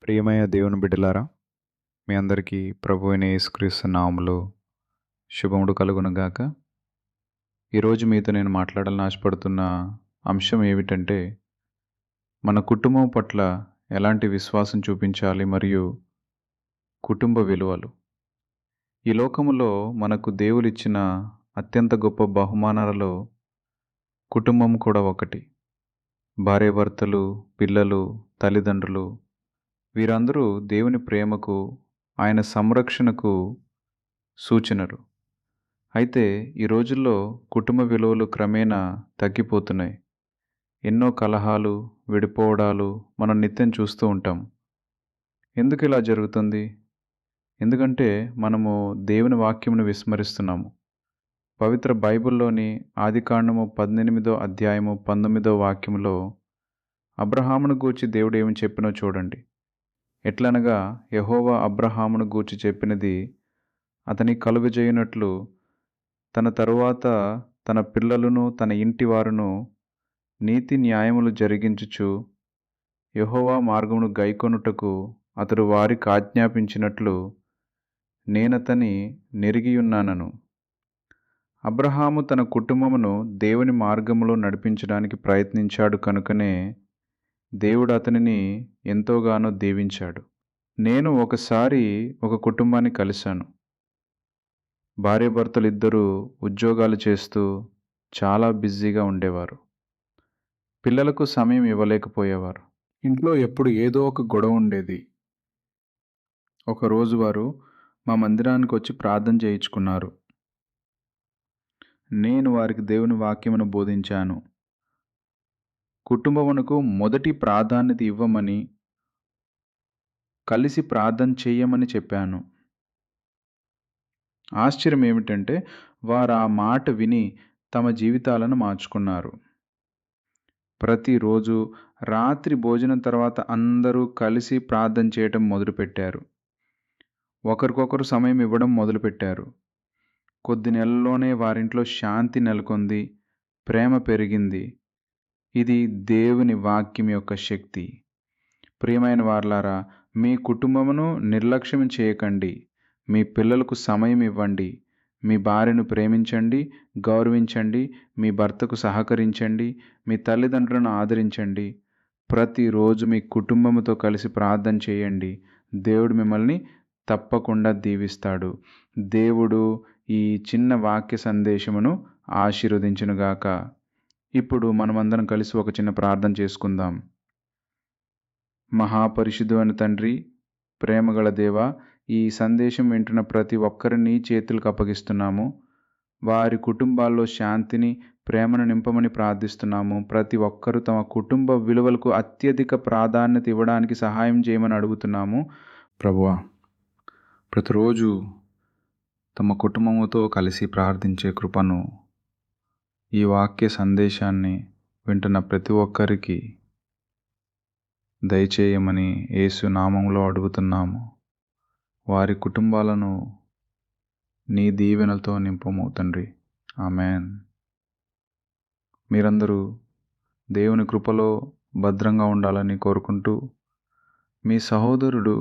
ప్రియమైన దేవుని బిడ్డలారా, మీ అందరికీ ప్రభు అయిన యేసుక్రీస్తు నామములో శుభములు కలుగునుగాక. ఈరోజు మీతో నేను మాట్లాడాలని ఆశపడుతున్న అంశం ఏమిటంటే, మన కుటుంబం పట్ల ఎలాంటి విశ్వాసం చూపించాలి మరియు కుటుంబ విలువలు. ఈ లోకములో మనకు దేవుడిచ్చిన అత్యంత గొప్ప బహుమానాలలో కుటుంబం కూడా ఒకటి. భార్యాభర్తలు, పిల్లలు, తల్లిదండ్రులు వీరందరూ దేవుని ప్రేమకు, ఆయన సంరక్షణకు సూచనలు. అయితే ఈ రోజుల్లో కుటుంబ విలువలు క్రమేణా తగ్గిపోతున్నాయి. ఎన్నో కలహాలు, విడిపోవడాలు మనం నిత్యం చూస్తూ ఉంటాం. ఎందుకు ఇలా జరుగుతుంది? ఎందుకంటే మనము దేవుని వాక్యమును విస్మరిస్తున్నాము. పవిత్ర బైబిల్‌లోని ఆదికాండము 18వ అధ్యాయము 19వ వాక్యములో అబ్రహామును గూర్చి దేవుడు ఏమి చెప్పినో చూడండి. ఎట్లనగా యెహోవా అబ్రహామును గూర్చి చెప్పినది అతని కలుగజేయునట్లు తన తరువాత తన పిల్లలను తన ఇంటి వారును నీతి న్యాయములు జరిగించుచు యెహోవా మార్గమును గైకొనుటకు అతడు వారికి ఆజ్ఞాపించినట్లు నేనతని నెరిగియున్నానను. అబ్రహాము తన కుటుంబమును దేవుని మార్గములో నడిపించడానికి ప్రయత్నించాడు కనుకనే దేవుడు అతనిని ఎంతోగానో దీవించాడు. నేను ఒకసారి ఒక కుటుంబాన్ని కలిశాను. భార్యాభర్తలిద్దరూ ఉద్యోగాలు చేస్తూ చాలా బిజీగా ఉండేవారు. పిల్లలకు సమయం ఇవ్వలేకపోయేవారు. ఇంట్లో ఎప్పుడు ఏదో ఒక గొడవ ఉండేది. ఒకరోజు వారు మా మందిరానికి వచ్చి ప్రార్థన చేయించుకున్నారు. నేను వారికి దేవుని వాక్యమును బోధించాను. కుటుంబమునకు మొదటి ప్రాధాన్యత ఇవ్వమని, కలిసి ప్రార్థన చేయమని చెప్పాను. ఆశ్చర్యం ఏమిటంటే వారు ఆ మాట విని తమ జీవితాలను మార్చుకున్నారు. ప్రతిరోజు రాత్రి భోజనం తర్వాత అందరూ కలిసి ప్రార్థన చేయటం మొదలుపెట్టారు. ఒకరికొకరు సమయం ఇవ్వడం మొదలుపెట్టారు. కొద్ది నెలల్లోనే వారింట్లో శాంతి నెలకొంది, ప్రేమ పెరిగింది. ఇది దేవుని వాక్యం యొక్క శక్తి. ప్రియమైన వారలారా, మీ కుటుంబమును నిర్లక్ష్యం చేయకండి. మీ పిల్లలకు సమయం ఇవ్వండి. మీ భార్యను ప్రేమించండి, గౌరవించండి. మీ భర్తకు సహకరించండి. మీ తల్లిదండ్రులను ఆదరించండి. ప్రతిరోజు మీ కుటుంబముతో కలిసి ప్రార్థన చేయండి. దేవుడు మిమ్మల్ని తప్పకుండా దీవిస్తాడు. దేవుడు ఈ చిన్న వాక్య సందేశమును ఆశీర్వదించునుగాక. ఇప్పుడు మనమందరం కలిసి ఒక చిన్న ప్రార్థన చేసుకుందాం. మహాపరిశుద్ధుడైన తండ్రి, ప్రేమగల దేవా, ఈ సందేశం వింటున్న ప్రతి ఒక్కరిని చేతులకు అప్పగిస్తున్నాము. వారి కుటుంబాల్లో శాంతిని, ప్రేమను నింపమని ప్రార్థిస్తున్నాము. ప్రతి ఒక్కరూ తమ కుటుంబ విలువలకు అత్యధిక ప్రాధాన్యత ఇవ్వడానికి సహాయం చేయమని అడుగుతున్నాము. ప్రభువా, ప్రతిరోజు తమ కుటుంబముతో కలిసి ప్రార్థించే కృపను ఈ వాక్య సందేశాన్ని వింటున్న ప్రతి ఒక్కరికి దయచేయమని యేసు నామములో అడుగుతున్నాము. వారి కుటుంబాలను నీ దీవెనలతో నింపము తండ్రి. ఆమెన్. మీరందరూ దేవుని కృపలో భద్రంగా ఉండాలని కోరుకుంటూ, మీ సహోదరుడు